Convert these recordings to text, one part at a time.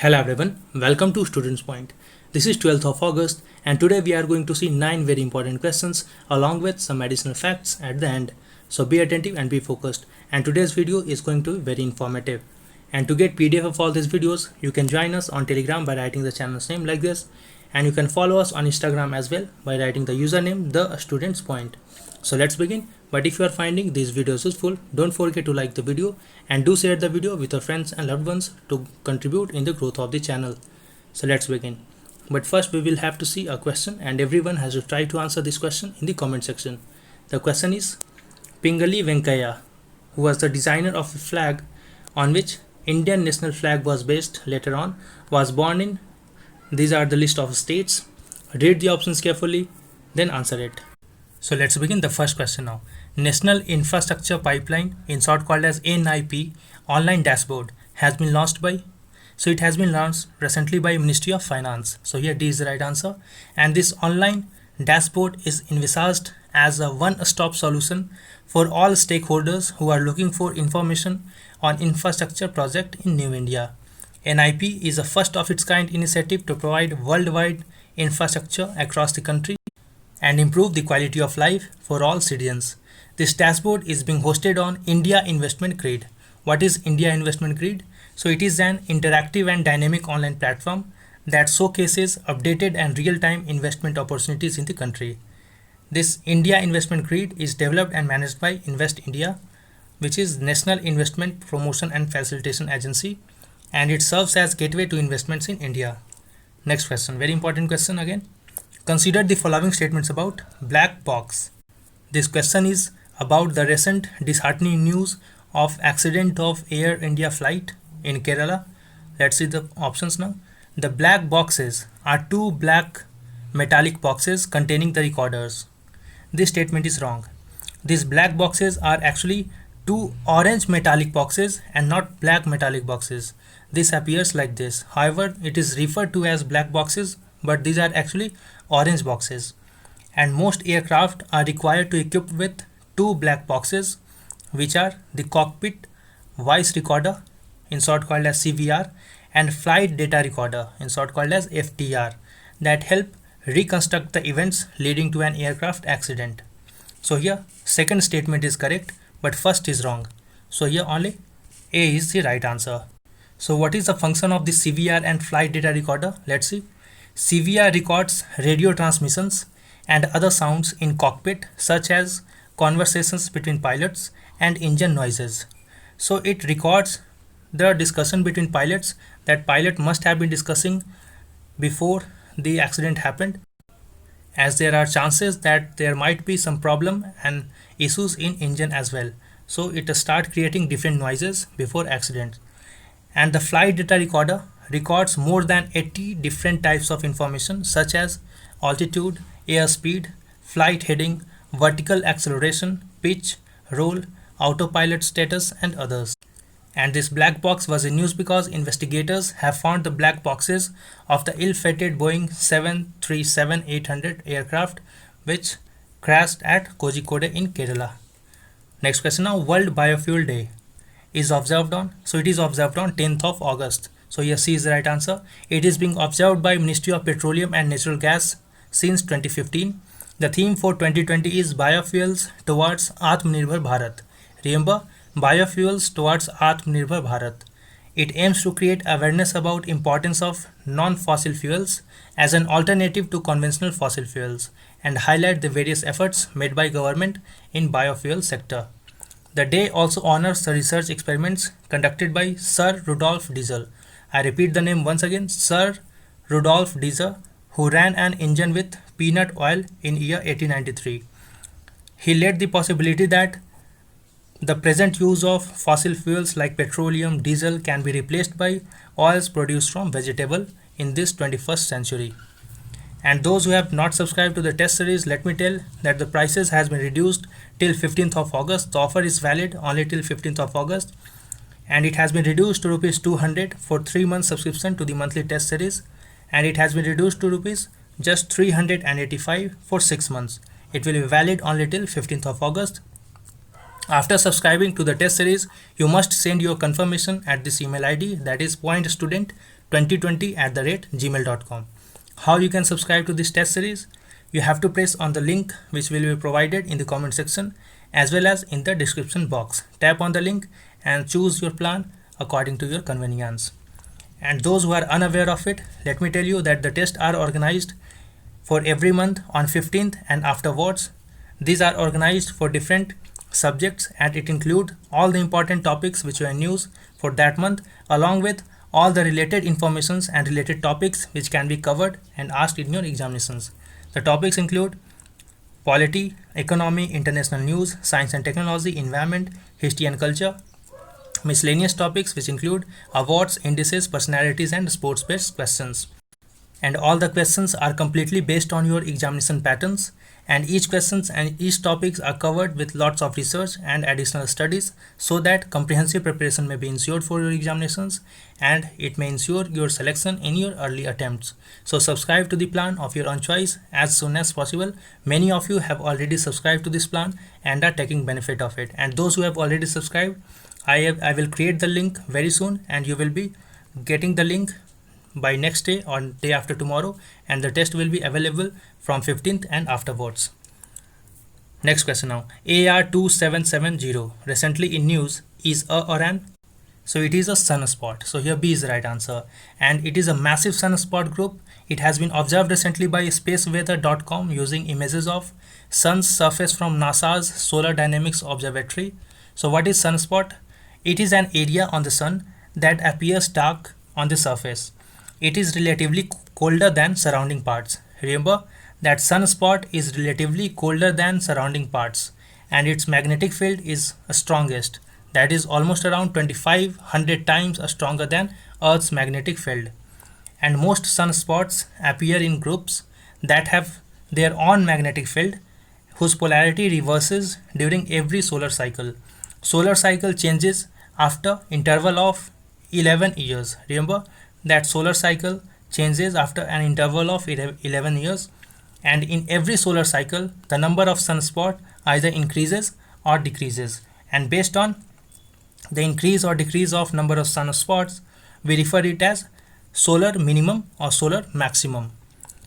Hello everyone, welcome to Students Point. This is 12th of August and today we are going to see 9 very important questions along with some additional facts at the end. So be attentive and be focused, and today's video is going to be very informative. And to get PDF of all these videos, you can join us on Telegram by writing the channel's name like this, and you can follow us on Instagram as well by writing the username The Students Point. So let's begin. But if you are finding these videos useful, don't forget to like the video and do share the video with your friends and loved ones to contribute in the growth of the channel. So let's begin. But first we will have to see a question, and everyone has to try to answer this question in the comment section. The question is, Pingali Venkaiah, who was the designer of a flag on which Indian national flag was based later on, was born in, these are the list of states. Read the options carefully, then answer it. So let's begin the first question now. National Infrastructure Pipeline, in short called as NIP, online dashboard has been launched by, so it has been launched recently by Ministry of Finance. So here D is the right answer, and this online dashboard is envisaged as a one-stop solution for all stakeholders who are looking for information on infrastructure project in New India. NIP is a first of its kind initiative to provide worldwide infrastructure across the country and improve the quality of life for all citizens. This dashboard is being hosted on India Investment Grid. What is India Investment Grid? So it is an interactive and dynamic online platform that showcases updated and real-time investment opportunities in the country. This India Investment Grid is developed and managed by Invest India, which is National Investment Promotion and Facilitation Agency, and it serves as gateway to investments in India. Next question, very important question again. Consider the following statements about black box. This question is about the recent disheartening news of accident of Air India flight in Kerala. Let's see the options now. The black boxes are two black metallic boxes containing the recorders. This statement is wrong. These black boxes are actually two orange metallic boxes and not black metallic boxes. This appears like this. However, it is referred to as black boxes, but these are actually orange boxes. And most aircraft are required to equip with two black boxes, which are the cockpit voice recorder, in short called as CVR, and flight data recorder, in short called as FDR, that help reconstruct the events leading to an aircraft accident. So here second statement is correct, but first is wrong. So here only A is the right answer. So what is the function of the CVR and flight data recorder? Let's see. CVR records radio transmissions and other sounds in cockpit, such as conversations between pilots and engine noises. So it records the discussion between pilots that pilot must have been discussing before the accident happened, as there are chances that there might be some problem and issues in engine as well. So it start creating different noises before accident. And the flight data recorder records more than 80 different types of information, such as altitude, airspeed, flight heading, vertical acceleration, pitch, roll, autopilot status, and others. And this black box was in news because investigators have found the black boxes of the ill-fated Boeing 737-800 aircraft, which crashed at Kozhikode in Kerala. Next question now. World Biofuel Day is observed on, so it is observed on 10th of August. So here C is the right answer. It is being observed by Ministry of Petroleum and Natural Gas since 2015. The theme for 2020 is Biofuels Towards Atmanirbhar Bharat. Remember, Biofuels Towards Atmanirbhar Bharat. It aims to create awareness about importance of non-fossil fuels as an alternative to conventional fossil fuels and highlight the various efforts made by government in biofuel sector. The day also honors the research experiments conducted by Sir Rudolf Diesel. I repeat the name once again, Sir Rudolf Diesel, who ran an engine with peanut oil in year 1893. He laid the possibility that the present use of fossil fuels like petroleum, diesel can be replaced by oils produced from vegetable in this 21st century. And those who have not subscribed to the test series, let me tell that the prices has been reduced till 15th of August. The offer is valid only till 15th of August, and it has been reduced to rupees 200 for 3 months subscription to the monthly test series, and it has been reduced to rupees just 385 for 6 months. It will be valid only till 15th of August. After subscribing to the test series, you must send your confirmation at this email ID, that is pointstudent 2020@gmail.com. How you can subscribe to this test series? You have to press on the link which will be provided in the comment section as well as in the description box. Tap on the link and choose your plan according to your convenience. And those who are unaware of it, let me tell you that the tests are organized for every month on 15th and afterwards. These are organized for different subjects and it includes all the important topics which were in news for that month along with all the related informations and related topics which can be covered and asked in your examinations. The topics include polity, economy, international news, science and technology, environment, history and culture, miscellaneous topics which include awards, indices, personalities and sports-based questions. And all the questions are completely based on your examination patterns and each questions and each topics are covered with lots of research and additional studies so that comprehensive preparation may be ensured for your examinations and it may ensure your selection in your early attempts. So subscribe to the plan of your own choice as soon as possible. Many of you have already subscribed to this plan and are taking benefit of it, and those who have already subscribed, I will create the link very soon and you will be getting the link by next day or day after tomorrow, and the test will be available from 15th and afterwards. Next question now. AR2770 recently in news is a or an? So it is a sunspot. So here B is the right answer, and it is a massive sunspot group. It has been observed recently by spaceweather.com using images of sun's surface from NASA's Solar Dynamics Observatory. So what is sunspot? It is an area on the sun that appears dark on the surface. It is relatively colder than surrounding parts. Remember that sunspot is relatively colder than surrounding parts and its magnetic field is strongest, that is almost around 2500 times stronger than Earth's magnetic field. And most sunspots appear in groups that have their own magnetic field whose polarity reverses during every solar cycle. Solar cycle changes after interval of 11 years. Remember that solar cycle changes after an interval of 11 years, and in every solar cycle the number of sunspots either increases or decreases, and based on the increase or decrease of number of sunspots we refer it as solar minimum or solar maximum.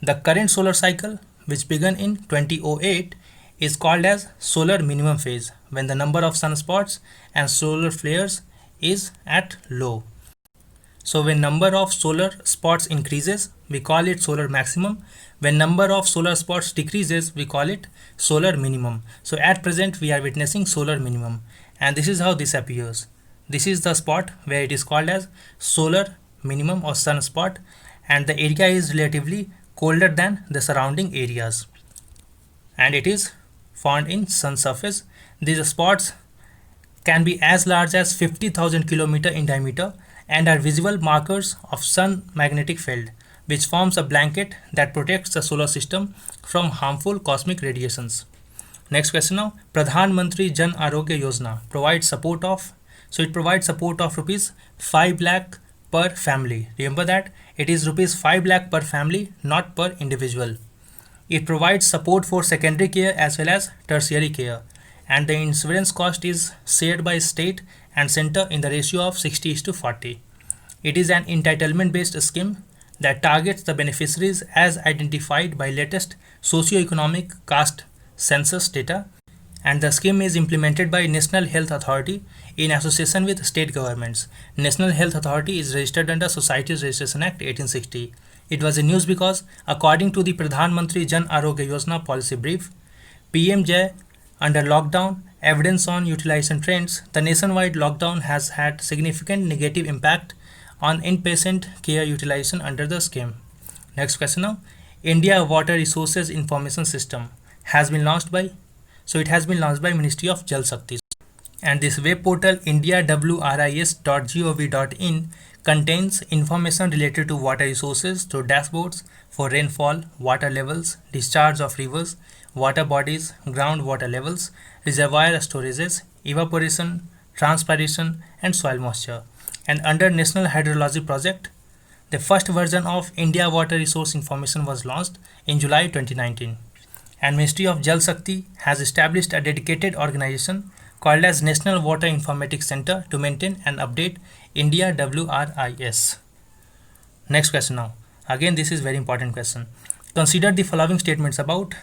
The current solar cycle, which began in 2008, is called as solar minimum phase when the number of sunspots and solar flares is at low. So when number of solar spots increases, we call it solar maximum. When number of solar spots decreases, we call it solar minimum. So at present we are witnessing solar minimum, and this is how this appears. This is the spot where it is called as solar minimum or sunspot, and the area is relatively colder than the surrounding areas and it is found in sun surface. These spots can be as large as 50,000 km in diameter and are visible markers of sun magnetic field, which forms a blanket that protects the solar system from harmful cosmic radiations. Next question now. Pradhan Mantri Jan Arogya Yojana provides support of, so it provides support of rupees 5 lakh per family. Remember that it is rupees 5 lakh per family, not per individual. It provides support for secondary care as well as tertiary care, and the insurance cost is shared by state and center in the ratio of 60:40. It is an entitlement based scheme that targets the beneficiaries as identified by latest socio-economic caste census data, and the scheme is implemented by National Health Authority in association with state governments. National Health Authority is registered under Societies Registration Act 1860. It was in news because according to the Pradhan Mantri Jan Arogya Yojana policy brief, PMJ under lockdown, evidence on utilization trends, the nationwide lockdown has had significant negative impact on inpatient care utilization under the scheme. Next question now. India Water Resources Information System has been launched by, so it has been launched by Ministry of Jal Shakti. And this web portal indiawris.gov.in contains information related to water resources through dashboards for rainfall, water levels, discharge of rivers, water bodies, groundwater levels, reservoir storages, evaporation, transpiration, and soil moisture. And under National Hydrology Project, the first version of India Water Resource Information was launched in July 2019. And Ministry of Jal Shakti has established a dedicated organization called as National Water Informatics Center to maintain and update India WRIS. Next question now. Again, this is very important question. Consider the following statements about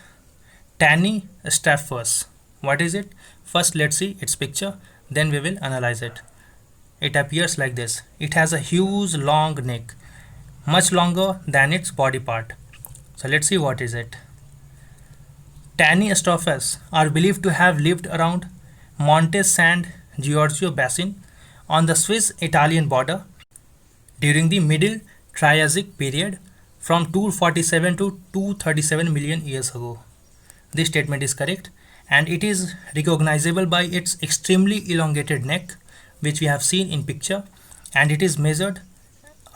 Tanny Straphus. What is it? First, let's see its picture, then we will analyze it. It appears like this. It has a huge long neck, much longer than its body part. So let's see what is it. Tanny Straphus are believed to have lived around Monte San Giorgio Basin on the Swiss-Italian border during the Middle Triassic period from 247 to 237 million years ago. This statement is correct, and it is recognizable by its extremely elongated neck, which we have seen in picture, and it is measured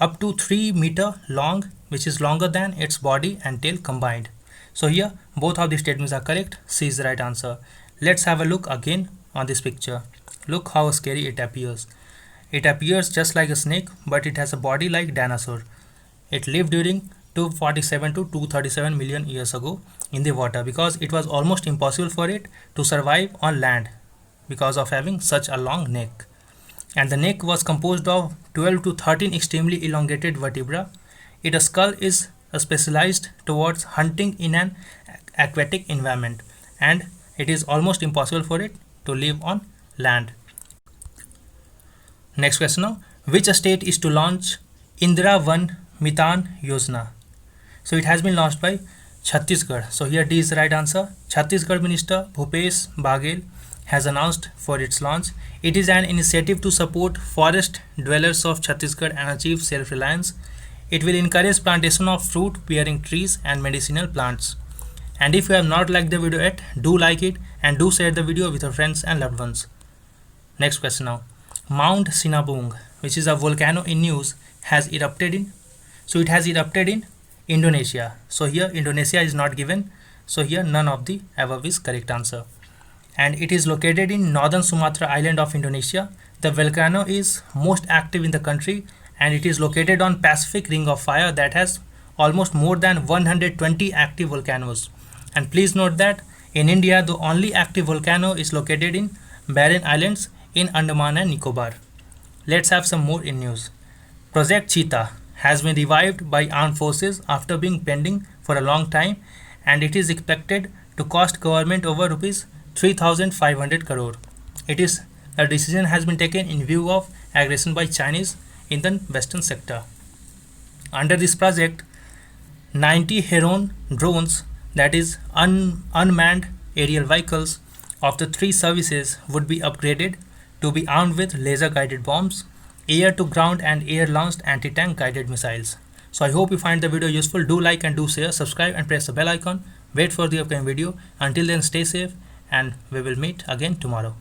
up to 3 meter long, which is longer than its body and tail combined. So here both of the statements are correct. C is the right answer. Let's have a look again on this picture. Look how scary it appears. It appears just like a snake, but it has a body like dinosaur. It lived during 247 to 237 million years ago in the water, because it was almost impossible for it to survive on land because of having such a long neck. And the neck was composed of 12 to 13 extremely elongated vertebrae. Its skull is specialized towards hunting in an aquatic environment, and it is almost impossible for it to live on land. Next question now. Which state is to launch Indira Van Mitan Yojana? So it has been launched by Chhattisgarh. So here D is the right answer. Chhattisgarh Minister Bhupesh Baghel has announced for its launch. It is an initiative to support forest dwellers of Chhattisgarh and achieve self-reliance. It will encourage plantation of fruit-bearing trees and medicinal plants. And if you have not liked the video yet, do like it and do share the video with your friends and loved ones. Next question now. Mount Sinabung, which is a volcano in news, has erupted in. So it has erupted in Indonesia. So here Indonesia is not given. So here none of the above is correct answer. And it is located in northern Sumatra island of Indonesia. The volcano is most active in the country, and it is located on Pacific Ring of Fire that has almost more than 120 active volcanoes. And please note that in India, the only active volcano is located in Barren Islands in Andaman and Nicobar. Let's have some more in news. Project Cheetah has been revived by armed forces after being pending for a long time, and it is expected to cost government over rupees 3,500 crore. A decision has been taken in view of aggression by Chinese in the western sector. Under this project, 90 Heron drones, that is unmanned aerial vehicles of the three services, would be upgraded to be armed with laser guided bombs, air to ground and air launched anti-tank guided missiles. So I hope you find the video useful. Do like and do share, subscribe and press the bell icon. Wait for the upcoming video. Until then, stay safe and we will meet again tomorrow.